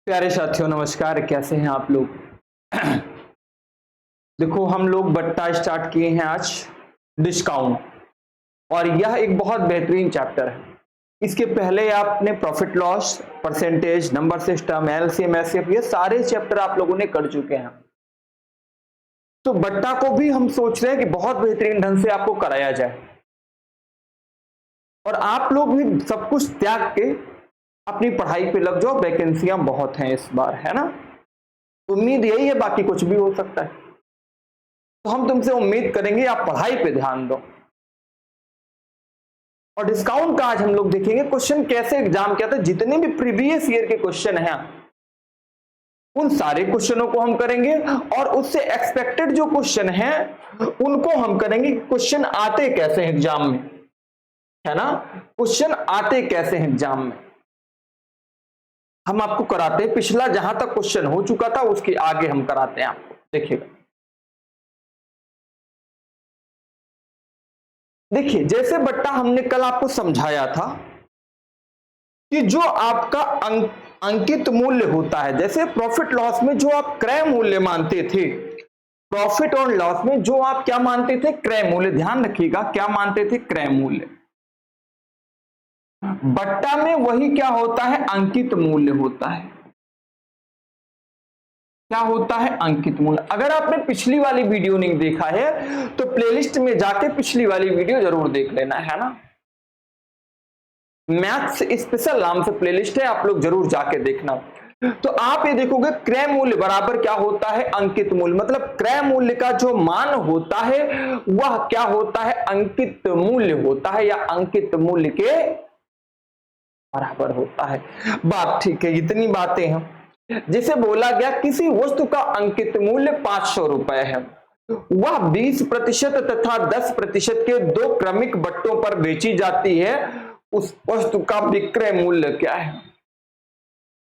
प्यारे साथियों नमस्कार। कैसे हैं आप लोग? देखो हम लोग बट्टा स्टार्ट किए हैं आज, डिस्काउंट, और यह एक बहुत बेहतरीन चैप्टर है। इसके पहले आपने profit loss, percentage, number system, LCM, HCF, ये सारे चैप्टर आप लोगों ने कर चुके हैं। तो बट्टा को भी हम सोच रहे हैं कि बहुत बेहतरीन ढंग से आपको कराया जाए, और आप लोग भी सब कुछ त्याग के अपनी पढ़ाई पे लग जाओ। वैकेंसियां बहुत हैं इस बार, है ना? उम्मीद यही है, बाकी कुछ भी हो सकता है। तो हम तुमसे उम्मीद करेंगे आप पढ़ाई पे ध्यान दो। और डिस्काउंट का आज हम लोग देखेंगे क्वेश्चन कैसे एग्जाम किया था। जितने भी प्रीवियस ईयर के क्वेश्चन हैं उन सारे क्वेश्चनों को हम करेंगे, और उससे एक्सपेक्टेड जो क्वेश्चन हैं उनको हम करेंगे। क्वेश्चन आते कैसे हैं एग्जाम में, है ना? क्वेश्चन आते कैसे हैं एग्जाम में हम आपको कराते हैं। पिछला जहां तक क्वेश्चन हो चुका था उसके आगे हम कराते हैं आपको। देखिएगा, देखिए जैसे बट्टा हमने कल आपको समझाया था कि जो आपका अंकित मूल्य होता है, जैसे प्रॉफिट लॉस में जो आप क्रय मूल्य मानते थे, प्रॉफिट और लॉस में जो आप क्या मानते थे, क्रय मूल्य। ध्यान रखिएगा, क्या मानते थे, क्रय मूल्य। बट्टा में वही क्या होता है, अंकित मूल्य होता है। क्या होता है, अंकित मूल्य। अगर आपने पिछली वाली वीडियो नहीं देखा है तो प्लेलिस्ट में जाके पिछली वाली वीडियो जरूर देख लेना, है ना? मैथ्स स्पेशल नाम से प्लेलिस्ट है, आप लोग जरूर जाके देखना। तो आप ये देखोगे क्रय मूल्य बराबर क्या होता है, अंकित मूल्य। मतलब क्रय मूल्य का जो मान होता है वह क्या होता है, अंकित मूल्य होता है, या अंकित मूल्य के बराबर होता है। बात ठीक है, इतनी बातें हैं। जैसे बोला गया किसी वस्तु का अंकित मूल्य 500 रुपए है, वह 20% तथा 10% के दो क्रमिक बट्टों पर बेची जाती है, उस वस्तु का विक्रय मूल्य क्या है।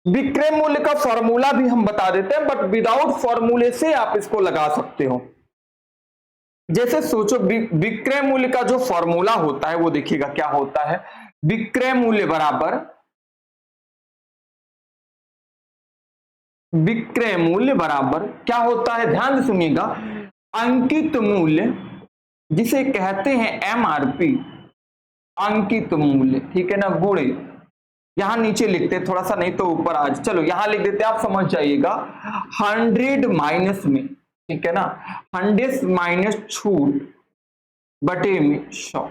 विक्रय मूल्य का फॉर्मूला भी हम बता देते हैं, बट विदाउट फॉर्मूले से आप इसको लगा सकते हो। जैसे सोचो विक्रय मूल्य का जो फॉर्मूला होता है वो देखिएगा क्या होता है। विक्रय मूल्य बराबर, विक्रय मूल्य बराबर क्या होता है, ध्यान से सुनिएगा, अंकित मूल्य जिसे कहते हैं एमआरपी, अंकित मूल्य, ठीक है ना, गुणे, यहां नीचे लिखते थोड़ा सा, नहीं तो ऊपर आज, चलो यहां लिख देते, आप समझ जाइएगा। 100 माइनस में, ठीक है ना, 100 माइनस छूट बटे में 100।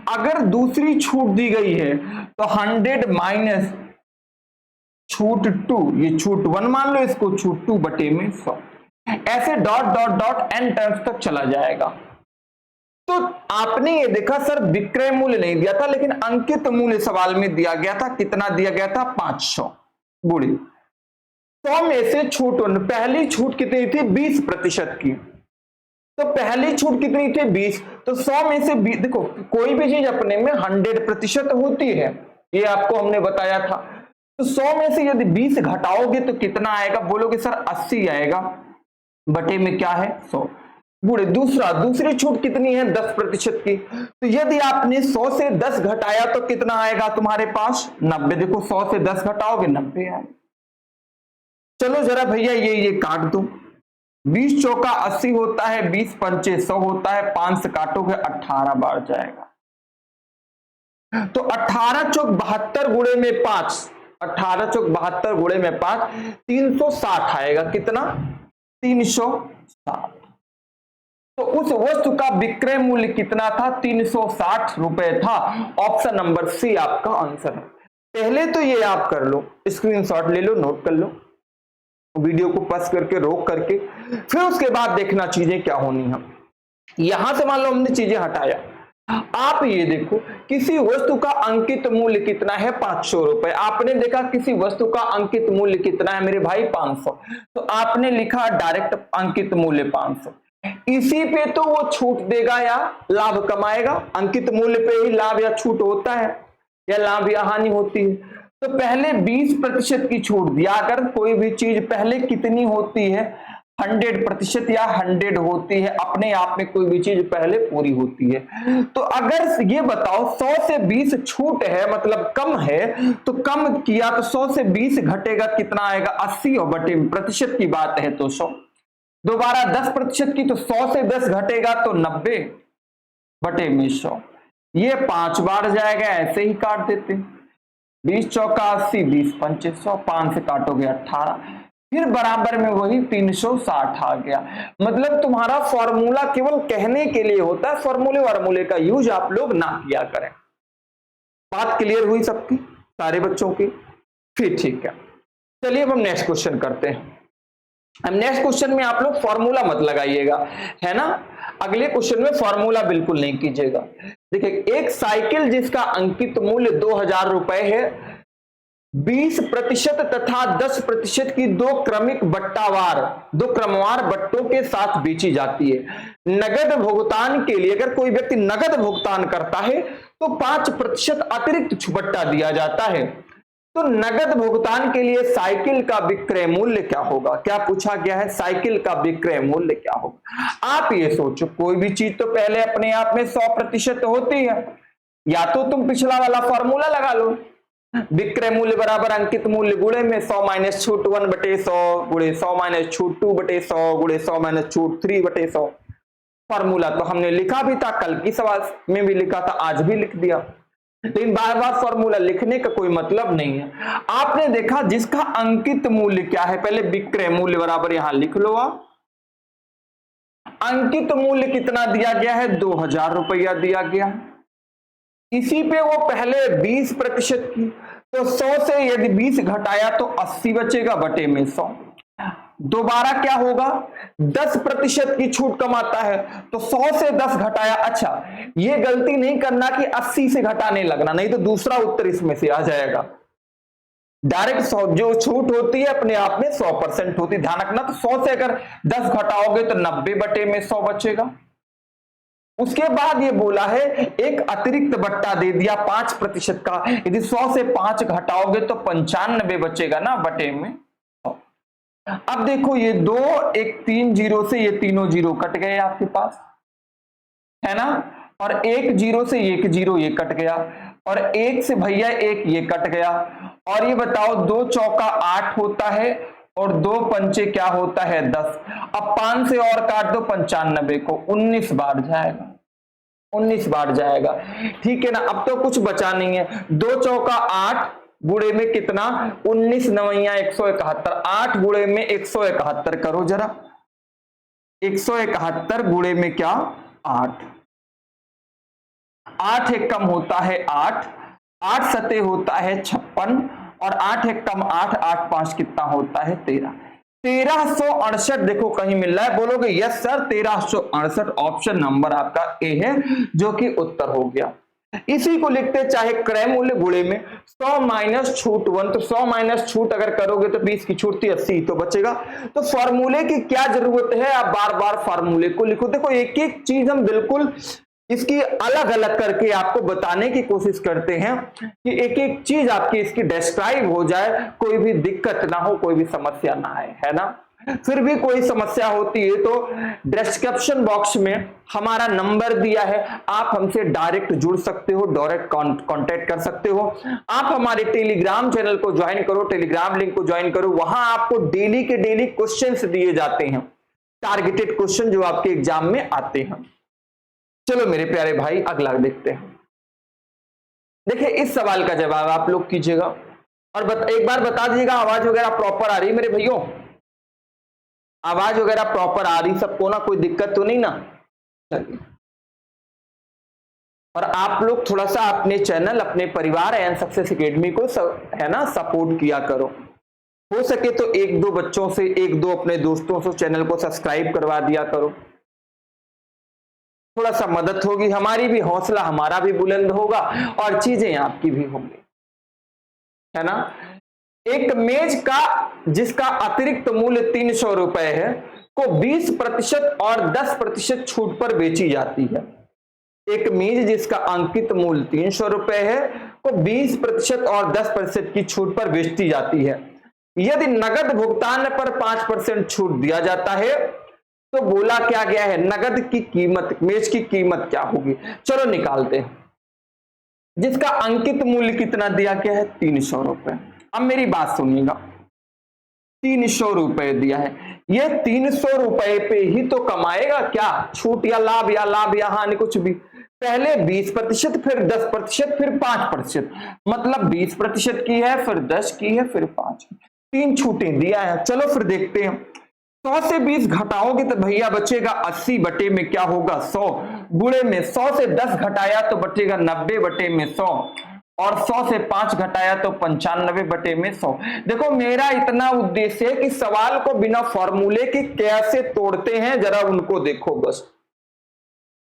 अगर दूसरी छूट दी गई है तो 100 माइनस छूट 2, ये छूट 1 मान लो, इसको छूट 2 बटे में 100। ऐसे dot dot dot n terms तक चला जाएगा। तो आपने ये देखा सर विक्रय मूल्य नहीं दिया था, लेकिन अंकित मूल्य सवाल में दिया गया था। कितना दिया गया था, 500 गुणे 100 में से छूट 1। पहली छूट कितनी थी, 20% की। तो पहली छूट कितनी थी, 20। तो 100 में से 20, देखो कोई भी चीज अपने में 100% होती है, ये आपको हमने बताया था। तो 100 में से यदि 20 घटाओगे तो कितना आएगा, बोलोगे सर 80 आएगा, बटे में क्या है 100 गुणे दूसरी छूट कितनी है, 10% की। तो यदि आपने 100 से 10 घटाया तो कितना आएगा तुम्हारे पास, 90। देखो 100 से 10 घटाओगे 90 आएगा। चलो जरा भैया ये काट दो। 20 चौका 80 होता है, 20 पंचे 100 होता है, 5 से काटोगे 18 बार जाएगा। तो 18 चौक 72 गुणे में 5, 18 चौक 72 गुणे में 5, 360 आएगा। कितना, 360। तो उस वस्तु का विक्रय मूल्य कितना था, 360 रुपए था। ऑप्शन नंबर सी आपका आंसर है। पहले तो ये आप कर लो, स्क्रीनशॉट ले लो, नोट कर लो, वीडियो को पॉज करके, रोक करके, फिर उसके बाद देखना चीजें क्या होनी है। यहां से मान लो हमने चीजें हटाया, आप ये देखो किसी वस्तु का अंकित मूल्य कितना है, 500 रुपए। आपने देखा किसी वस्तु का अंकित मूल्य कितना है मेरे भाई, 500। तो आपने लिखा डायरेक्ट अंकित मूल्य 500। इसी पे तो वो छूट देगा या लाभ कमाएगा। अंकित मूल्य पे ही लाभ या छूट होता है, या लाभ या हानि होती है। तो पहले 20% की छूट दिया। अगर कोई भी चीज पहले कितनी होती है, 100% या 100 होती है, अपने आप में कोई भी चीज पहले पूरी होती है। तो अगर ये बताओ 100 से 20 छूट है, मतलब कम है, तो कम किया तो 100 से 20 घटेगा, कितना आएगा 80, और बटे प्रतिशत की बात है तो 100। दोबारा 10% की, तो 100 से 10 घटेगा तो 90 बटे में 100। ये 5 बार जाएगा, ऐसे ही काट देते, 20 चौका 80, 20 पंचे 100, 5 से काटोगे 18, फिर बराबर में वही 360 आ गया। मतलब तुम्हारा फॉर्मूला केवल कहने के लिए होता है, फॉर्मूले वार्मूले का यूज आप लोग ना किया करें। बात क्लियर हुई सबकी, सारे बच्चों की? फिर ठीक है, चलिए अब हम नेक्स्ट क्वेश्चन करते हैं। अब नेक्स्ट क्वेश्चन में आप लोग फॉर्मूला मत लगाइएगा, है ना, अगले क्वेश्चन में फॉर्मूला बिल्कुल नहीं कीजिएगा। देखिए, एक साइकिल जिसका अंकित मूल्य 2000 रुपए है, 20% तथा 10% की दो क्रमवार बट्टों के साथ बेची जाती है। नगद भुगतान के लिए अगर कोई व्यक्ति नगद भुगतान करता है तो 5% अतिरिक्त बट्टा दिया जाता है। तो नगद भुगतान के लिए साइकिल का विक्रय मूल्य क्या होगा? क्या पूछा गया है? साइकिल का विक्रय मूल्य क्या होगा? आप ये सोचो, कोई भी चीज तो पहले अपने आप में 100% होती है, या तो तुम पिछला वाला फॉर्मूला लगा लो, विक्रय मूल्य बराबर अंकित मूल्य गुणे में 100 माइनस छूट 1 बटे 100 गुणे 100 माइनस छूट 2 बटे 100 गुणे 100 माइनस छूट 3 बटे 100। फॉर्मूला तो हमने लिखा भी था, कल की सवाल में भी लिखा था, आज भी लिख दिया, लेकिन बार बार फॉर्मूला लिखने का कोई मतलब नहीं है। आपने देखा जिसका अंकित मूल्य क्या है, पहले विक्रय मूल्य बराबर यहां लिख लो आप, अंकित मूल्य कितना दिया गया है? 2000 रुपया दिया गया, इसी पे वो पहले 20% की, तो 100 से यदि 20 घटाया तो 80 बचेगा बटे में 100। दोबारा क्या होगा? 10% की छूट कमाता है, तो 100 से 10 घटाया। अच्छा, ये गलती नहीं करना कि 80 से घटाने लगना, नहीं तो दूसरा उत्तर इसमें से आ जाएगा। डायरेक्ट 100 जो छूट होती है अपने आप में 100% होती है, ध्यान रखना। तो 100 से अगर 10 घटाओगे तो 90 बटे में 100 बचेगा। उसके बाद ये बोला है एक अतिरिक्त बट्टा दे दिया 5% का, यदि 100 से 5 घटाओगे तो 95 बचेगा ना बटे में 100। अब देखो ये दो, एक 3 जीरो से ये तीनों जीरो कट गए आपके पास, है ना, और एक जीरो से एक जीरो ये कट गया, और एक से भैया एक ये कट गया। और ये बताओ 2 चौका 8 होता है और 2 पंचे क्या होता है 10। अब 5 से और काट दो 95 को, 19 बार जाएगा, 19 बार जाएगा, ठीक है ना। अब तो कुछ बचा नहीं है, 2 चौका 8 गुणे में कितना 19 नवैया 171, 8 गुणे में 171 करो जरा, 171 गुणे में क्या 8, 8 एक कम होता है 8, 8 सते होता है 56, और 8 एक कम 8, 8 5 कितना होता है 13, 1368 देखो कहीं मिल रहा है, बोलोगे यस सर 1368 ऑप्शन नंबर आपका ए है जो कि उत्तर हो गया। इसी को लिखते चाहे क्रय मूल्य गुणे में 100 माइनस छूट 1, तो 100 माइनस छूट अगर करोगे तो 20 की छूट थी 80 तो बचेगा। तो फॉर्मूले की क्या जरूरत है, आप बार बार फॉर्मूले को लिखो। देखो एक एक चीज हम बिल्कुल इसकी अलग अलग करके आपको बताने की कोशिश करते हैं कि एक एक चीज आपकी इसकी डिस्क्राइब हो जाए, कोई भी दिक्कत ना हो, कोई भी समस्या ना आए, है ना। फिर भी कोई समस्या होती है तो डिस्क्रिप्शन बॉक्स में हमारा नंबर दिया है, आप हमसे डायरेक्ट जुड़ सकते हो, डायरेक्ट कांटेक्ट कर सकते हो। आप हमारे टेलीग्राम चैनल को ज्वाइन करो, टेलीग्राम लिंक को ज्वाइन करो, वहां आपको डेली के डेली क्वेश्चंस दिए जाते हैं, टारगेटेड क्वेश्चन जो आपके एग्जाम में आते हैं। चलो मेरे प्यारे भाई अगला देखते हैं। देखिए इस सवाल का जवाब आप लोग कीजिएगा और एक बार बता दीजिएगा आवाज वगैरह प्रॉपर आ रही मेरे भाइयों, आवाज वगैरह प्रॉपर आ रही सबको ना, कोई दिक्कत तो नहीं ना। चलिए, और आप लोग थोड़ा सा अपने चैनल अपने परिवार एंड सक्सेस एकेडमी को है ना सपोर्ट किया करो, हो सके तो 1-2 बच्चों से 1-2 अपने दोस्तों से चैनल को सब्सक्राइब करवा दिया करो, थोड़ा सा मदद होगी, हमारी भी हौसला हमारा भी बुलंद होगा और चीजें आपकी भी होंगी, है ना। एक मेज का जिसका अतिरिक्त मूल्य 300 रुपए है को 20% और 10% छूट पर बेची जाती है। एक मेज जिसका अंकित मूल्य 300 रुपए है को 20% और 10% की छूट पर बेचती जाती है। यदि नगद भुगतान पर 5% छूट दिया जाता है तो बोला क्या गया है, नगद की कीमत, मेज की कीमत क्या होगी। चलो निकालते हैं, जिसका अंकित मूल्य कितना दिया गया है, 300 रुपए। अब मेरी बात सुनिएगा, 300 रुपए दिया है, ये 300 रुपए पे ही तो कमाएगा क्या, छूट या लाभ या हानि कुछ भी। पहले 20%, फिर 10%, फिर 5%, मतलब 20% की है, फिर 10 की है, फिर 5, 3 छूटें दिया है। चलो फिर देखते हैं, 100 से 20 घटाओगे तो भैया बचेगा 80 बटे में क्या होगा 100, गुणे में 100 से 10 घटाया तो बचेगा 90 बटे में 100, और 100 से 5 घटाया तो 95 बटे में 100। देखो मेरा इतना उद्देश्य है कि सवाल को बिना फॉर्मूले के कैसे तोड़ते हैं जरा उनको देखो बस।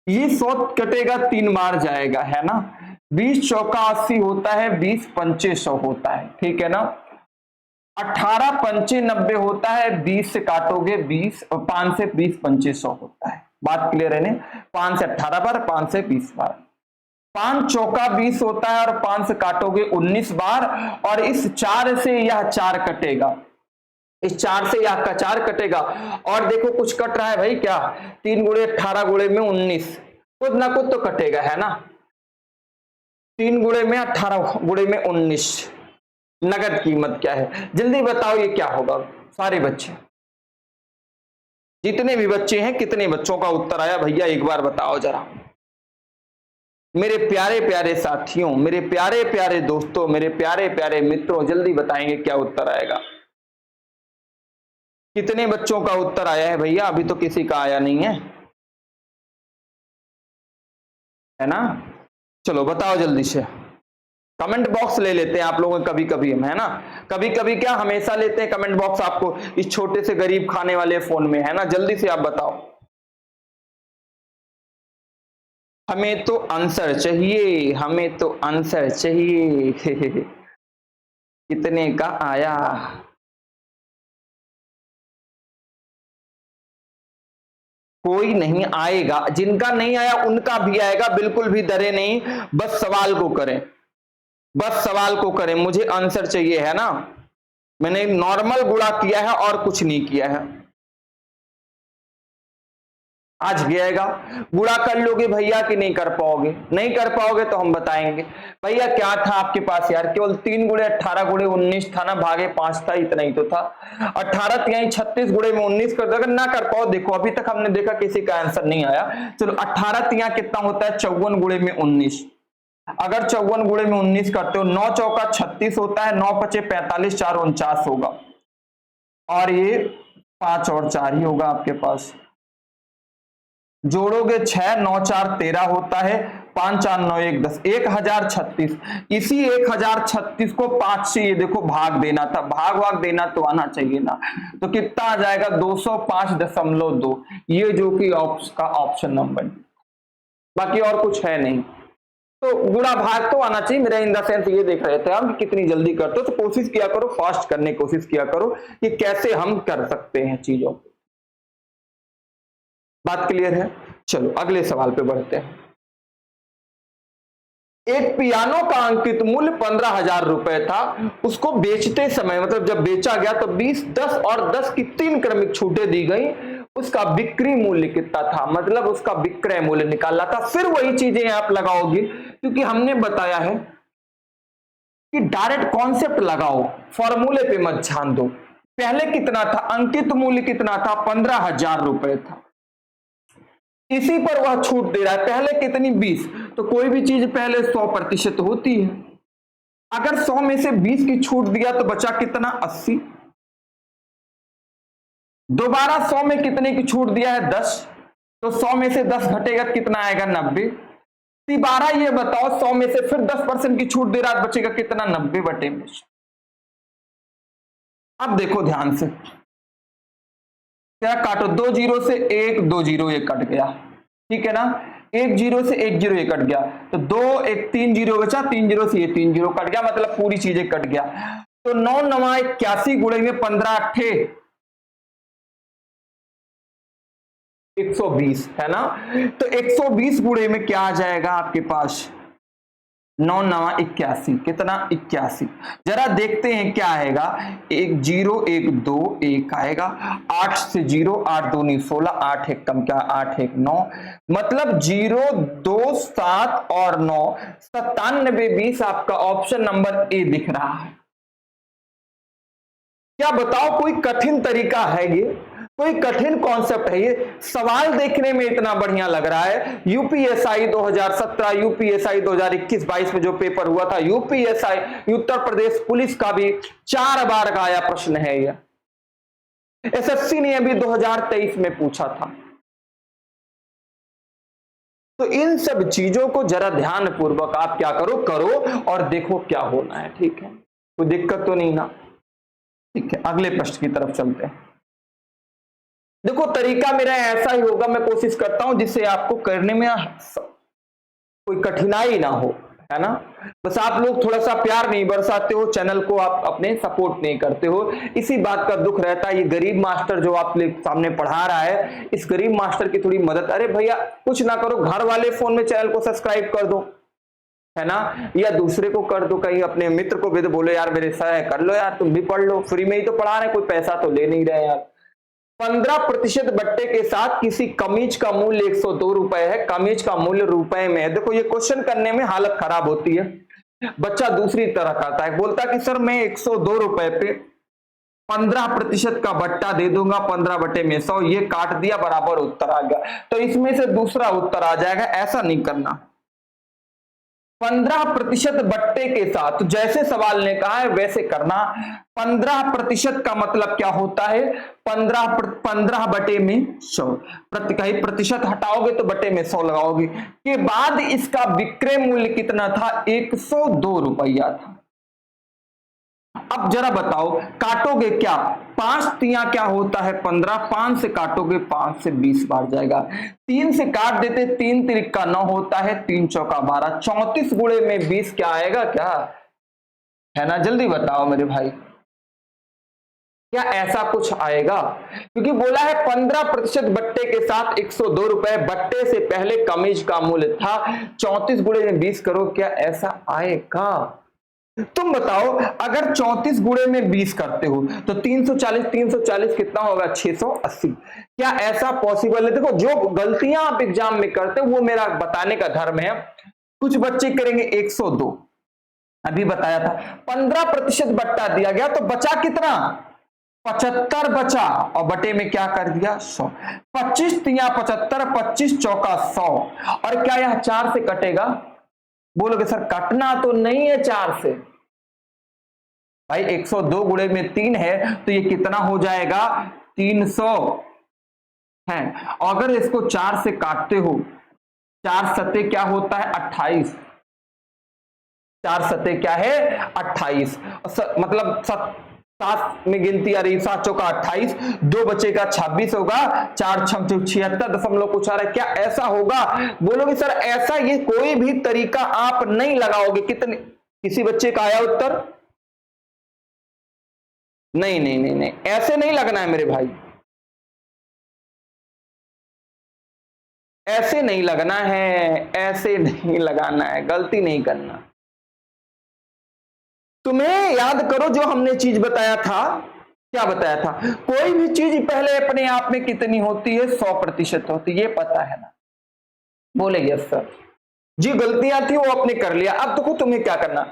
ये 100 कटेगा 3 बार जाएगा, है ना, 20 चौका 80 होता है, 20 पंचे 100 होता है, ठीक है ना, 18 पंचे 90 होता है, 20 से काटोगे 20, और 5 से 20 पंचे 100 होता है। बात क्लियर है ना, 5 से 18 बार, 5 से 20 बार, 5 चौका 20 होता है, और 5 से काटोगे 19 बार, और इस 4 से यह 4 कटेगा, इस 4 से यह का 4 कटेगा, और देखो कुछ कट रहा है भाई, क्या 3 गुणे 18 गुणे में 19, कुछ ना कुछ तो कटेगा, है ना, 3 गुणे में 18 गुणे में 19, नगद कीमत क्या है, जल्दी बताओ ये क्या होगा। सारे बच्चे, जितने भी बच्चे हैं, कितने बच्चों का उत्तर आया भैया एक बार बताओ जरा, मेरे प्यारे प्यारे साथियों, मेरे प्यारे प्यारे दोस्तों, मेरे प्यारे प्यारे मित्रों, जल्दी बताएंगे क्या उत्तर आएगा। कितने बच्चों का उत्तर आया है भैया, अभी तो किसी का आया नहीं है ना, चलो बताओ जल्दी से, कमेंट बॉक्स ले लेते हैं आप लोगों के कभी कभी हम, है ना, कभी कभी क्या हमेशा लेते हैं कमेंट बॉक्स आपको इस छोटे से गरीब खाने वाले फोन में, है ना, जल्दी से आप बताओ, हमें तो आंसर चाहिए, हमें तो आंसर चाहिए कितने का आया, कोई नहीं आएगा, जिनका नहीं आया उनका भी आएगा, बिल्कुल भी डरे नहीं, बस सवाल को करें, बस सवाल को करें, मुझे आंसर चाहिए, है ना, मैंने नॉर्मल गुणा किया है और कुछ नहीं किया है, आज गएगा, गुणा कर लोगे भैया कि नहीं कर पाओगे, नहीं कर पाओगे तो हम बताएंगे भैया क्या था आपके पास यार, केवल 3 गुणे 18 गुणे 19 था ना, भागे 5 था, इतना ही तो था, 18 तिहाई 36 गुणे में 19 कर दो, अगर ना कर पाओ, देखो अभी तक हमने देखा किसी का आंसर नहीं आया, चलो 18 तिहाई कितना होता है, 54 गुणे में 19, अगर 54 गुणे में 19 करते हो, 9 चौका 36 होता है, 9 पचे 45, 4 49 होगा, और ये 5 और 4 ही होगा आपके पास, जोड़ोगे 6, 9 4 13 होता है, 5 4 9 1 10, 1036, इसी 1036 को 5 से ये देखो भाग देना था, भाग देना तो आना चाहिए ना, तो कितना आ जाएगा 205.2, ये जो कि का ऑप्शन नंबर, बाकी और कुछ है नहीं, तो गुणा भाग तो आना चाहिए, मेरा इन द सेंस ये देख रहे थे हम कितनी जल्दी करते हो, तो कोशिश किया करो, फास्ट करने की कोशिश किया करो कि कैसे हम कर सकते हैं चीजों को, बात क्लियर है। चलो अगले सवाल पे बढ़ते हैं, एक पियानो का अंकित मूल्य 15,000 रुपए था, उसको बेचते समय, मतलब जब बेचा गया तो 20, 10 और 10 की 3 क्रमिक छूटें दी गई, उसका बिक्री मूल्य कितना था, मतलब उसका विक्रय मूल्य निकालना था। फिर वही चीजें आप लगाओगे, क्योंकि हमने बताया है कि डायरेक्ट कॉन्सेप्ट लगाओ, फॉर्मूले पे मत ध्यान दो। पहले कितना था, अंकित मूल्य कितना था, 15,000 रुपए था, इसी पर वह छूट दे रहा है, पहले कितनी 20, तो कोई भी चीज पहले 100% होती है, अगर 100 में से 20 की छूट दिया तो बचा कितना 80, दोबारा 100 में कितने की छूट दिया है 10, तो 100 में से 10 घटेगा कितना आएगा 90, दोबारा ये बताओ 100 में से फिर 10% की छूट दे रहा है, बचेगा कितना 90 बटे में। अब देखो ध्यान से, क्या काटो, 2 जीरो से 1, 2 जीरो ये कट गया, ठीक है ना, 1 जीरो से 1 जीरो ये कट गया, तो 2 1 3 जीरो बचा, 3 जीरो से ये 3 जीरो कट गया, मतलब पूरी चीजें कट गया, तो 9 9 81 गुणे में 15 अट्ठे 120, है ना, तो 120 गुणे में क्या आ जाएगा आपके पास, 9 9 81, कितना 81। जरा देखते हैं क्या आएगा, 1 0 1 2 1 आएगा, 8 से 0 8 2 नहीं 16, 8 1 कम क्या 8 1 9, मतलब 0 2 7 और 9 97 20 आपका ऑप्शन नंबर ए दिख रहा है। क्या बताओ कोई कठिन तरीका है ये, कोई कठिन कॉन्सेप्ट है ये? सवाल देखने में इतना बढ़िया लग रहा है। यूपीएसआई 2017, यूपीएसआई 2021-22 में जो पेपर हुआ था, यूपीएसआई उत्तर प्रदेश पुलिस का भी 4 बार का आया प्रश्न है ये। एसएससी ने अभी 2023 में पूछा था। तो इन सब चीजों को जरा ध्यान पूर्वक आप क्या करो और देखो क्या होना है, ठीक है? कोई दिक्कत तो नहीं ना? ठीक है, अगले प्रश्न की तरफ चलते हैं। देखो तरीका मेरा ऐसा ही होगा, मैं कोशिश करता हूं जिससे आपको करने में कोई कठिनाई ना हो, है ना? बस आप लोग थोड़ा सा प्यार नहीं बरसाते हो, चैनल को आप अपने सपोर्ट नहीं करते हो, इसी बात का दुख रहता है। ये गरीब मास्टर जो आप सामने पढ़ा रहा है, इस गरीब मास्टर की थोड़ी मदद, अरे भैया कुछ ना करो, घर वाले फोन में चैनल को सब्सक्राइब कर दो, है ना? या दूसरे को कर दो, कहीं अपने मित्र को भी तो बोलो यार मेरे साथ कर लो यार, तुम भी पढ़ लो, फ्री में ही तो पढ़ा रहे, कोई पैसा तो ले नहीं रहे यार। 15% बट्टे के साथ किसी कमीज का मूल्य 102 रुपए है, कमीज का मूल्य रुपए में है। देखो ये क्वेश्चन करने में हालत खराब होती है। बच्चा दूसरी तरह करता है, बोलता कि सर मैं 102 रुपए पे 15% का बट्टा दे दूंगा, 15 बटे में 100, ये काट दिया बराबर उत्तर आ गया। तो इसमें से दूसरा उत्तर आ जाएगा, ऐसा नहीं करना। 15% बट्टे के साथ, तो जैसे सवाल ने कहा है वैसे करना। 15% का मतलब क्या होता है? 15 बटे में 100, प्रतिशत हटाओगे तो बटे में 100 लगाओगे, के बाद इसका विक्रय मूल्य कितना था? 102 रुपया था। अब जरा बताओ काटोगे क्या? 5 तिया क्या होता है? 15, 5 से काटोगे 5 से 20 बार जाएगा, 3 से काट देते, 3 तिरिका 9 होता है, 3 चौका 12, 34 गुणे में 20 क्या आएगा? क्या है ना? जल्दी बताओ मेरे भाई, क्या ऐसा कुछ आएगा? क्योंकि बोला है 15% बट्टे के साथ 102 रुपए, बट्टे से पहले कमीज का मूल्य था, 34 गुणे में 20 करो, क्या ऐसा आएगा? तुम बताओ, अगर 34 गुणे में 20 करते हो तो 340, 340 कितना होगा? 680। क्या ऐसा पॉसिबल है? देखो जो गलतियां आप एग्जाम में करते हो वो मेरा बताने का धर्म है। कुछ बच्चे करेंगे 102, अभी बताया था 15% बट्टा दिया गया तो बचा कितना? 75 बचा, और बटे में क्या कर दिया? 100। 25 तिया 75, 25 चौका 100, और क्या यह 4 से कटेगा? बोलोगे सर कटना तो नहीं है 4 से। भाई 102 गुणे में 3 है तो ये कितना हो जाएगा? 300 है। अगर इसको 4 से काटते हो, 4 सते क्या होता है? 28। 4 सते क्या है? 28, मतलब 7 में गिनती आ रही, 7 चौका 28, 2 बचेगा 26 होगा, 4 छम 76 दशमलव कुछ आ रहा है। क्या ऐसा होगा? बोलोगे सर ऐसा ये कोई भी तरीका आप नहीं लगाओगे। कितने किसी बच्चे का आया उत्तर? नहीं नहीं नहीं नहीं, ऐसे नहीं लगना है मेरे भाई, ऐसे नहीं लगना है, ऐसे नहीं लगाना है, गलती नहीं करना। तुम्हें याद करो जो हमने चीज बताया था, क्या बताया था? कोई भी चीज पहले अपने आप में कितनी होती है? 100% होती है, ये पता है ना? बोले यस सर। जी गलतियां थी वो आपने कर लिया, अब देखो तुम्हें क्या करना।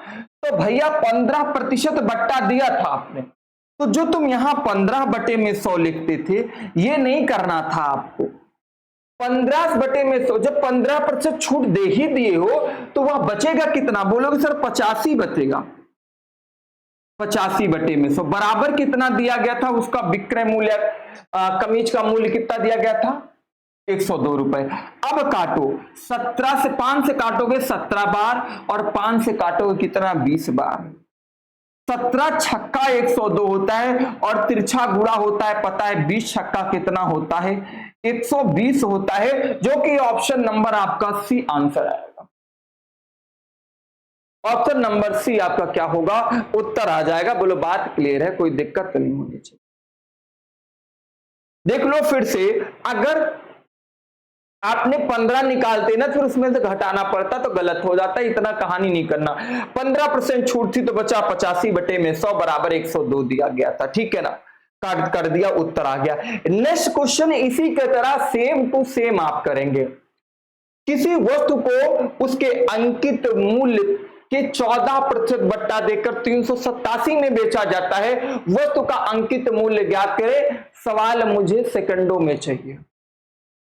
तो भैया 15% बट्टा दिया था आपने, तो जो तुम यहां 15 बटे में 100 लिखते थे, ये नहीं करना था आपको। 15 बटे में 100, जब 15% छूट दे ही दिए हो तो वह बचेगा कितना? बोलोगे सर 85 बचेगा। 85 बटे में 100 बराबर कितना दिया गया था? उसका विक्रय मूल्य, कमीज का मूल्य कितना दिया गया था? 102 रुपए। अब काटो, 17 से 5 से काटोगे 17 बार, और 5 से काटोगे कितना? 20 बार। 17 छक्का 102 होता है, और तिरछा गुणा होता है, पता है 20 छक्का कितना होता है? 120 होता है, जो कि ऑप्शन नंबर आपका सी आंसर आएगा। ऑप्शन नंबर सी आपका क्या होगा? उत्तर आ जाएगा। बोलो बात क्लियर है, कोई दिक्कत तो नहीं होनी चाहिए। देख लो फिर से, अगर आपने 15 निकालते ना, फिर उसमें से घटाना पड़ता तो गलत हो जाता, इतना कहानी नहीं करना। 15% छूट थी तो बचा 85/100 बराबर 102 दिया गया था, ठीक है ना, काट कर दिया, उत्तर आ गया। नेक्स्ट क्वेश्चन इसी की तरह सेम टू सेम आप करेंगे। किसी वस्तु को उसके अंकित मूल्य के 14% बट्टा देकर 387 में बेचा जाता है, वस्तु का अंकित मूल्य ज्ञात करें। सवाल मुझे सेकंडों में चाहिए,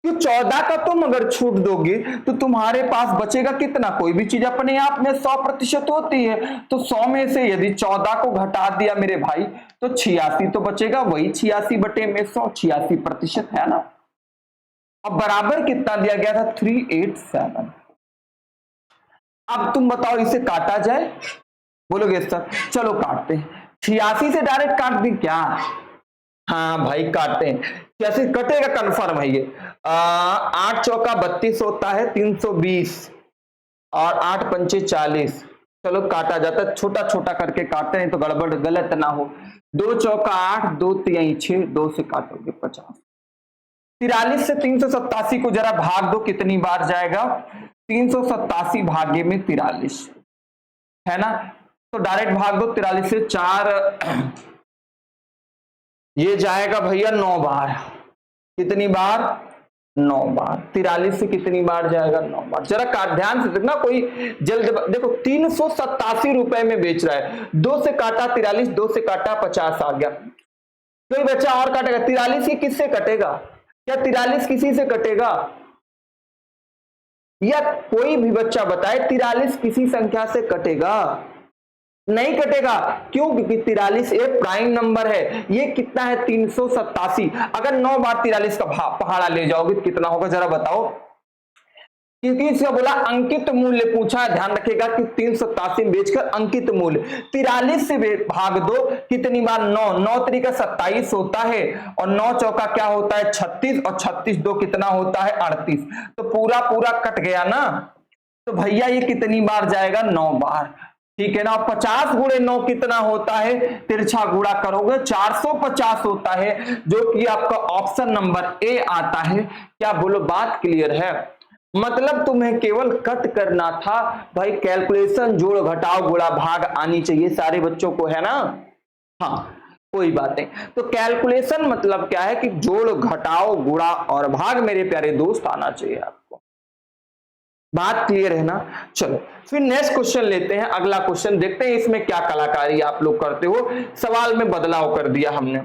कि 14 का तुम अगर छूट दोगे तो तुम्हारे पास बचेगा कितना। कोई भी चीज अपने आप में 100% होती है, तो 100 में से यदि 14 को घटा दिया मेरे भाई तो 86 तो बचेगा, वही 86/100, 86% है ना। अब बराबर कितना दिया गया था, 387। अब तुम बताओ इसे काटा जाए, बोलोगे सर चलो काटते हैं। 86 से डायरेक्ट काट दी क्या, हाँ भाई काटते हैं। कैसे कटेगा, कंफर्म है ये। 8 चौका 32 होता है 320 और 8 पंचे 40। चलो काटा जाता है, छोटा छोटा करके काटते हैं तो गड़बड़ गलत ना हो। 2 चौका 8, 2 तिहाई 6, 2 से काटोगे 50। 43 से 387 को जरा भाग दो, कितनी बार जाएगा, 387 भागे में 43 है ना, तो डायरेक्ट भाग दो। 43 से 4 ये जाएगा भैया 9 बार, कितनी बार, 9 बार। 43 से कितनी बार जाएगा, 9 बार। जरा काट ध्यान से देखना, कोई जल्द देखो 387 रुपए में बेच रहा है, 2 से काटा 43, 2 से काटा 50 आ गया। कोई बच्चा और काटेगा, 43 किससे कटेगा, क्या 43 किसी से कटेगा, या कोई भी बच्चा बताए 43 किसी संख्या से कटेगा, नहीं कटेगा। क्यों, क्योंकि 43 एक प्राइम नंबर है। ये कितना है, 387। अगर 9 बार 43 का पहाड़ा ले जाओगे तो कितना होगा, जरा बताओ। क्योंकि इसका बोला अंकित मूल्य पूछा है, ध्यान रखिएगा कि 387 बेचकर अंकित मूल्य। 43 से भाग दो, कितनी बार, 9, 9 तरीका 27 होता है, और 9 चौका क्या होता है 36, और 36 दो कितना होता है 38। तो पूरा पूरा कट गया ना, तो भैया ये कितनी बार जाएगा, 9 बार, ठीक है ना। 50 गुणे 9 कितना होता है, तिरछा गुणा करोगे 450 होता है, जो कि आपका ऑप्शन नंबर ए आता है। क्या बोलो, बात क्लियर है। मतलब तुम्हें केवल कट करना था भाई, कैलकुलेशन जोड़ घटाओ गुणा भाग आनी चाहिए सारे बच्चों को, है ना। हाँ कोई बात नहीं, तो कैलकुलेशन मतलब क्या है कि जोड़ घटाओ गुणा और भाग मेरे प्यारे दोस्त आना चाहिए आपको। बात क्लियर है ना। चलो फिर नेक्स्ट क्वेश्चन लेते हैं, अगला क्वेश्चन देखते हैं इसमें क्या कलाकारी आप लोग करते हो। सवाल में बदलाव कर दिया हमने।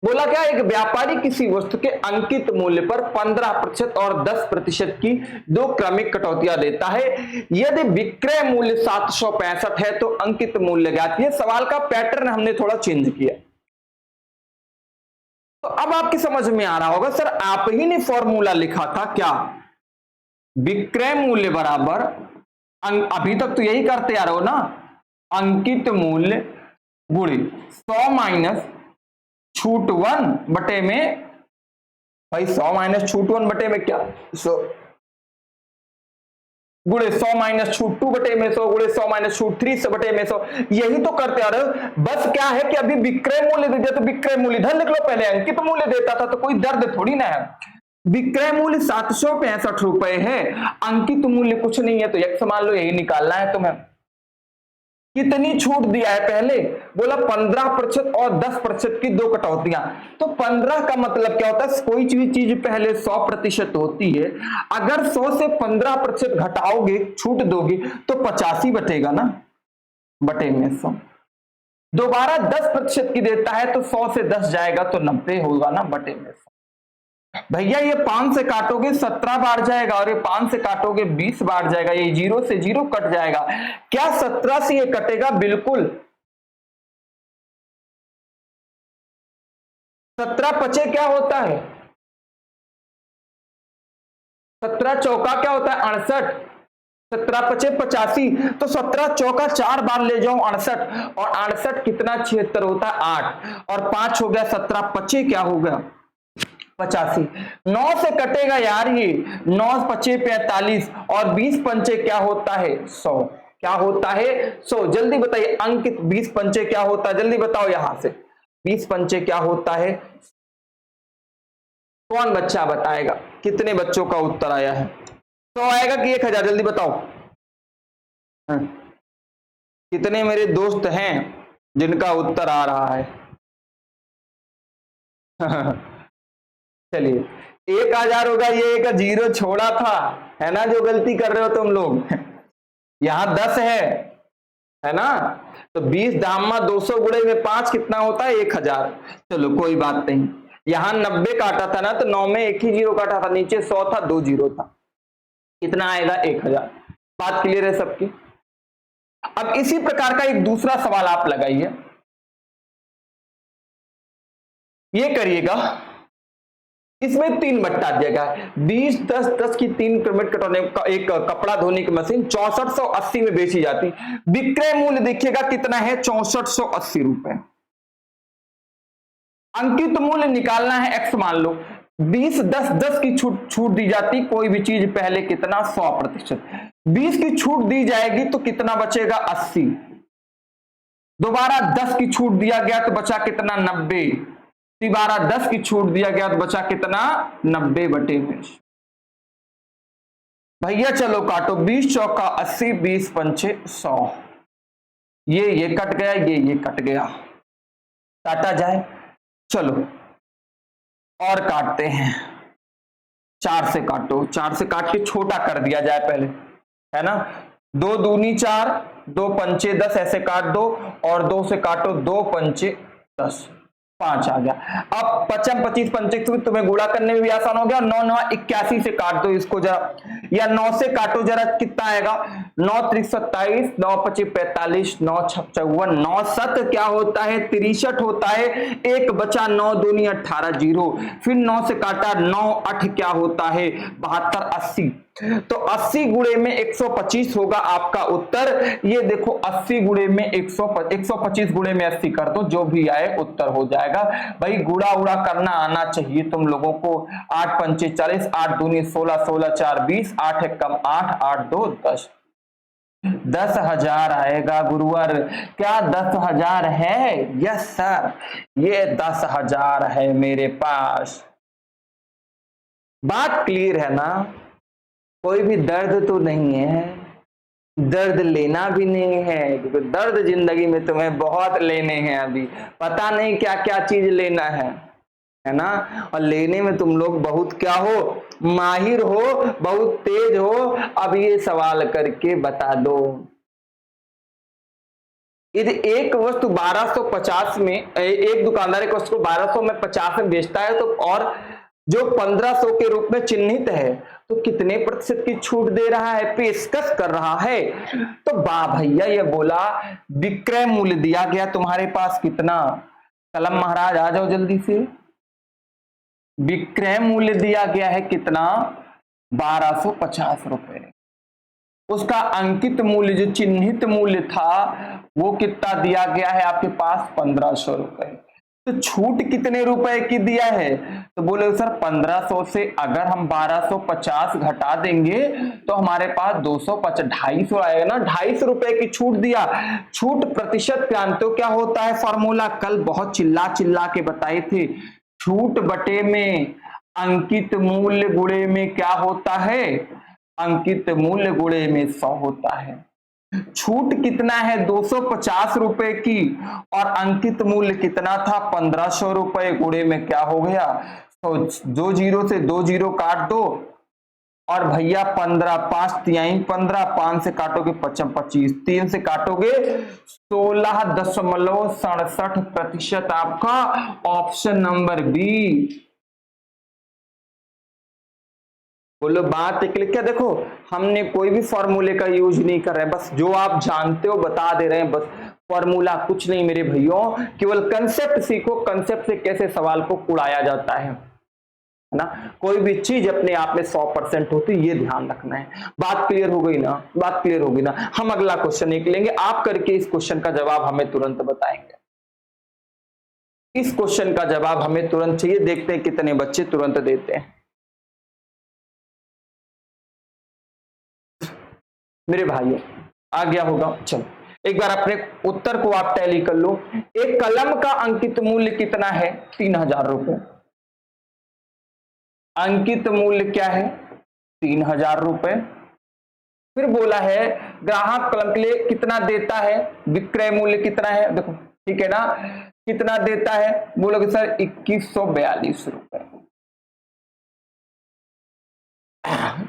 बोला क्या, एक व्यापारी किसी वस्तु के अंकित मूल्य पर 15% और 10% की 2 क्रमिक कटौतियां देता है। यदि विक्रय मूल्य 765 है तो अंकित मूल्य ज्ञात। ये सवाल का पैटर्न हमने थोड़ा चेंज किया, तो अब आपकी समझ में आ रहा होगा सर आप ही ने फॉर्मूला लिखा था क्या, विक्रय मूल्य बराबर अभी तक तो यही करते आ रहे हो ना, अंकित मूल्य गुणे 100 माइनस छूट 1 बटे में, भाई 100 माइनस छूट 1 बटे में क्या, 100 गुणे 100 माइनस छूट 2 बटे में 100 गुणे 100 माइनस छूट 3 बटे में 100। यही तो करते आ रहे हो। बस क्या है कि अभी विक्रय मूल्य दे दिया तो विक्रय मूल्य इधर लिख लो, पहले अंकित मूल्य देता था तो कोई दर्द थोड़ी ना है। विक्रय मूल्य 765 रुपए है, अंकित मूल्य कुछ नहीं है, तो एक मान लो यही निकालना है तुम्हें। कितनी छूट दिया है पहले, बोला 15% और 10% की 2 कटौतियां। तो 15 का मतलब क्या होता है, कोई भी चीज पहले 100% होती है, अगर 100 से 15% घटाओगे छूट दोगे तो 85 बटेगा ना, बटे में 100। दोबारा 10% की देता है तो 100 से 10 जाएगा तो 90 होगा ना, बटे में 100। भैया ये 5 से काटोगे 17 बार जाएगा, और ये 5 से काटोगे 20 बार जाएगा, ये 0 से 0 कट जाएगा। क्या 17 से ये कटेगा, बिल्कुल। 17 पचे क्या होता है, 17 चौका क्या होता है 68, 17 पचे 85, तो 17 चौका 4 बार ले जाओ 68, और 68 कितना 76 होता है 8, और 5 हो गया 17 पचे क्या हो गया 85। 9 से कटेगा यार ये, 9 पचे 45, और 20 पंचे क्या होता है 100, क्या होता है 100। जल्दी बताइए अंकित 20 पंचे क्या होता है, जल्दी बताओ यहां से, 20 पंचे क्या होता है। कौन बच्चा बताएगा कितने बच्चों का उत्तर आया है? 100 आएगा कि 1000? जल्दी बताओ। हाँ। कितने मेरे दोस्त हैं जिनका उत्तर आ रहा है? चलिए 1000 होगा, ये एक जीरो छोड़ा था, है ना, जो गलती कर रहे हो तुम लोग। यहां 10 है ना, तो 20 धामा 200 गुणे में 5 कितना होता है? 1000। चलो कोई बात नहीं, यहां 90 काटा था ना, तो 9 में एक ही जीरो काटा था, नीचे 100 था, 2 जीरो था, कितना आएगा? 1000। बात क्लियर है सबकी? अब इसी प्रकार का एक दूसरा सवाल आप लगाइए, ये करिएगा, इसमें 3 बट्टा दिया गया है, 20, 10, 10 की 3 पेमेंट कटौने का एक कपड़ा धोने की मशीन 6480 में बेची जाती, विक्रय मूल्य देखिएगा कितना है? 6480 रुपए। अंकित मूल्य निकालना है x मान लो, 20, 10, 10 की छूट दी जाती, कोई भी चीज पहले कितना? 100%। 20 की छूट दी जाएगी तो कितना बचेगा? 80। दोबारा 10 की छूट दिया गया तो बचा कितना? 90। दोबारा 10 की छूट दिया गया तो बचा कितना? 90/में। भैया चलो काटो, 20 चौका 80, 20 पंचे 100, ये कट गया, ये कट गया, काटा जाए। चलो और काटते हैं, 4 से काटो, 4 से काट के छोटा कर दिया जाए पहले, है ना, 2 दूनी 4, 2 पंचे 10, ऐसे काट दो, और 2 से काटो, 2 पंचे 10, 5 आ गया। अब 55, 25 पंचे तुम्हें गुणा करने में भी आसान हो गया। 9 9 81 से काट दो इसको जरा, या 9 से काटो जरा, कितना आएगा? 9 3 27, 9 25 45, 9 6 54, 9 7 क्या होता है? 63 होता है, एक बचा, 9 दूनी 18, जीरो, फिर 9 से काटा, 9 8 क्या होता है? 72, 80, तो 80 गुणे में 125 होगा आपका उत्तर। ये देखो 80 गुणे में 125 गुणे में 80 कर दो, जो भी आए उत्तर हो जाएगा। भाई गुणा उड़ा करना आना चाहिए तुम लोगों को। 8 पंचे 40, 8 दूनी 16, 16 4 20, 8 एक कम 8, 8 2 10, 10,000 आएगा गुरुवर। क्या 10,000 है? यस सर, ये 10,000 है मेरे पास। बात क्लियर है ना? कोई भी दर्द तो नहीं है, दर्द लेना भी नहीं है, क्योंकि दर्द जिंदगी में तुम्हें बहुत लेने हैं, अभी पता नहीं क्या क्या चीज लेना है ना, और लेने में तुम लोग बहुत क्या हो? माहिर हो, बहुत तेज हो। अब ये सवाल करके बता दो, यदि एक वस्तु 1250 में, एक दुकानदार एक वस्तु को 1200 में 50 में बेचता है, तो और जो 1500 के रूप में चिन्हित है, तो कितने प्रतिशत की छूट दे रहा है? पेशकश कर रहा है। तो वाह भैया, ये बोला विक्रय मूल्य दिया गया तुम्हारे पास कितना? कलम महाराज आ जाओ जल्दी से। विक्रय मूल्य दिया गया है कितना? 1250 रुपए। उसका अंकित मूल्य, जो चिन्हित मूल्य था, वो कितना दिया गया है आपके पास? 1500 रुपए। तो छूट कितने रुपए की दिया है? तो बोले सर 1500 से अगर हम 1250 घटा देंगे तो हमारे पास 250, 250 आएगा ना, 250 रुपए की छूट दिया। छूट प्रतिशत जानते हो क्या होता है? फॉर्मूला कल बहुत चिल्ला चिल्ला के बताए थे, छूट बटे में अंकित मूल्य गुणे में क्या होता है? अंकित मूल्य गुणे में 100 होता है। छूट कितना है? 250 रुपए की, और अंकित मूल्य कितना था? 1500 रुपए, गुणे में क्या हो गया? तो 2 जीरो से 2 जीरो काट दो, और भैया 15, 5 तिहाई 15, 5 से काटोगे 25, 25, 3 से काटोगे 16.67% आपका ऑप्शन नंबर बी। बोलो बात एक क्या? देखो हमने कोई भी फॉर्मूले का यूज नहीं कर रहे, बस जो आप जानते हो बता दे रहे हैं, बस फॉर्मूला कुछ नहीं मेरे भैयों, केवल कंसेप्ट सीखो, कंसेप्ट से कैसे सवाल को उड़ाया जाता है ना। कोई भी चीज अपने आप में 100% होती है, ये ध्यान रखना है। बात क्लियर हो गई ना? बात क्लियर होगी ना? हम अगला क्वेश्चन एक लेंगे, आप करके इस क्वेश्चन का जवाब हमें तुरंत बताएंगे। इस क्वेश्चन का जवाब हमें तुरंत चाहिए, देखते हैं कितने बच्चे तुरंत देते हैं मेरे भाइयों। आ गया होगा? चलो एक बार अपने उत्तर को आप टैली कर लो। एक कलम का अंकित मूल्य कितना है? 3000 रुपए। अंकित मूल्य क्या है 3000 रुपए। फिर बोला है ग्राहक क्लब के लिए कितना देता है, विक्रय मूल्य कितना है, देखो ठीक है ना, कितना देता है, बोलोगे सर 2142 रुपए।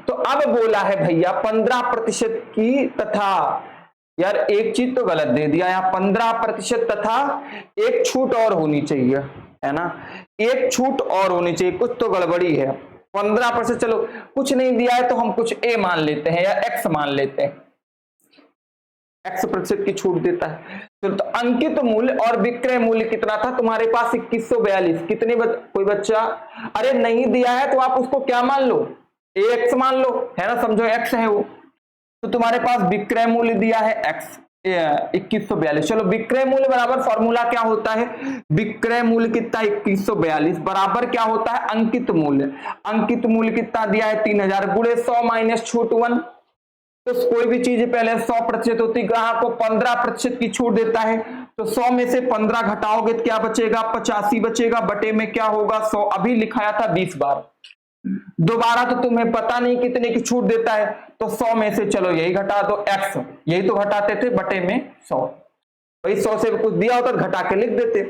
तो अब बोला है भैया 15% की तथा, यार एक चीज तो गलत दे दिया यहाँ, 15% तथा एक छूट और होनी चाहिए, है ना, एक छूट और होनी चाहिए, कुछ तो गड़बड़ी है। 15% चलो कुछ नहीं दिया है तो हम कुछ ए मान लेते हैं या एक्स मान लेते हैं, x% की छूट देता है। तो अंकित मूल्य और विक्रय मूल्य कितना था तुम्हारे पास 2142, कितने कोई बच्चा अरे नहीं दिया है तो आप उसको क्या मान लो, एक्स मान लो, है ना, समझो एक्स है वो। तो तुम्हारे पास विक्रय मूल्य दिया है एक्स 2142। चलो विक्रय मूल्य बराबर फॉर्मूला क्या होता है, विक्रय मूल्य कितना 2142 बराबर क्या होता है अंकित मूल्य, अंकित मूल्य कितना दिया है 3000 गुणे 100 माइनस छूट 1। तो कोई भी चीज पहले 100% होती, ग्राहक को 15% की छूट देता है, तो 100 में से 15 घटाओगे तो क्या बचेगा 85 बचेगा, बटे में क्या होगा 100, अभी लिखाया था 20 बार, दोबारा तो तुम्हें पता नहीं कितने की छूट देता है, तो 100 में से चलो यही घटा दो x, यही तो घटाते थे, बटे में 100, भाई 100 से कुछ दिया होता तो घटा के लिख देते।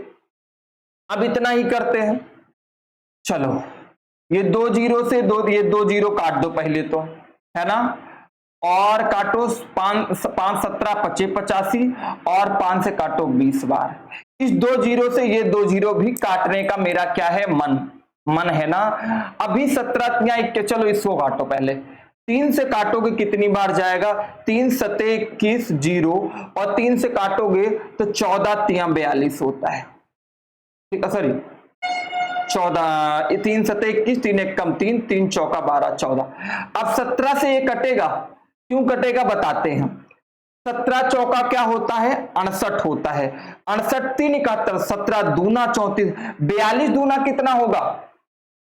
अब इतना ही करते हैं, चलो ये 2 जीरो से ये 2 जीरो काट दो पहले तो, है ना, और काटो 5 17 25 85 और 5 से काटो 20 बार, इस 2 जीरो से ये 2 जीरो भी काटने का मेरा क्या है मन है ना। अभी 17 चलो इसको काटो पहले, 3 से काटोगे कितनी बार जाएगा, 3 सते 21 जीरो, और 3 से काटोगे तो 14 तिया 42 होता है, ठीक है, सॉरी 14, 3 सते 21, 3 एक कम 3, 3 चौका 12 14। अब 17 से ये कटेगा, क्यों कटेगा बताते हैं, 17 चौका क्या होता है 68 होता है, 68 3 71, 17 दूना 34, 42 दूना कितना होगा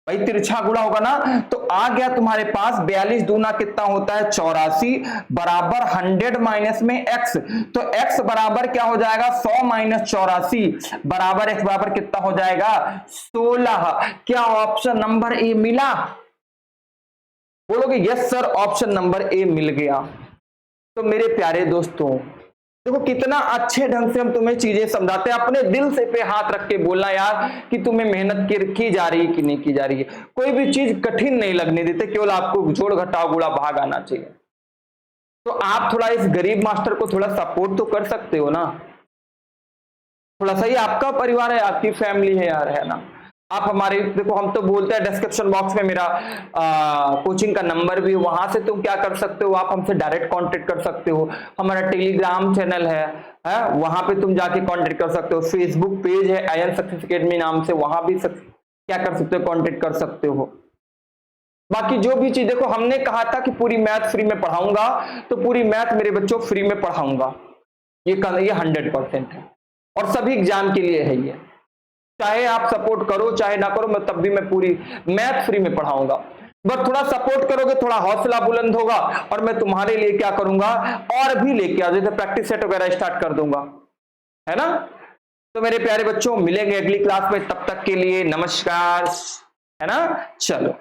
भाई तिरछा गुणा होगा ना, तो आ गया तुम्हारे पास 42 दूना कितना होता है 84 बराबर 100 माइनस में x, तो x बराबर क्या हो जाएगा 100 माइनस 84 बराबर x बराबर कितना हो जाएगा 16। क्या ऑप्शन नंबर ए मिला, बोलोगे yes sir option number A मिल गया। तो मेरे प्यारे दोस्तों देखो कितना अच्छे ढंग से हम तुम्हें चीजें समझाते हैं, अपने दिल से पे हाथ रख के बोलना यार कि तुम्हें मेहनत की जा रही है कि नहीं की जा रही है, कोई भी चीज कठिन नहीं लगने देते, केवल आपको जोड़ घटाव गुणा भाग आना चाहिए। तो आप थोड़ा इस गरीब मास्टर को थोड़ा सपोर्ट तो कर सकते हो ना, थोड़ा सा ही आपका परिवार है, आपकी फैमिली है यार, है ना। आप हमारे देखो हम तो बोलते हैं डिस्क्रिप्शन बॉक्स में मेरा कोचिंग का नंबर भी, वहां से तुम क्या कर सकते हो, आप हमसे डायरेक्ट कांटेक्ट कर सकते हो, हमारा टेलीग्राम चैनल है वहां पे तुम जाके कांटेक्ट कर सकते हो, फेसबुक पेज है आयन सक्सेस एकेडमी नाम से, वहां भी क्या कर सकते हो कांटेक्ट कर सकते हो। बाकी जो भी चीज देखो हमने कहा था कि पूरी मैथ फ्री में पढ़ाऊंगा, तो पूरी मैथ मेरे बच्चों फ्री में पढ़ाऊंगा, ये 100% है और सभी एग्जाम के लिए है ये, चाहे आप सपोर्ट करो चाहे ना करो, मैं तब भी मैं पूरी मैथ फ्री में पढ़ाऊंगा, बस थोड़ा सपोर्ट करोगे थोड़ा हौसला बुलंद होगा और मैं तुम्हारे लिए क्या करूंगा और भी लेके आ जैसे प्रैक्टिस सेट वगैरह स्टार्ट कर दूंगा, है ना। तो मेरे प्यारे बच्चों मिलेंगे अगली क्लास में, तब तक के लिए नमस्कार, है ना, चलो।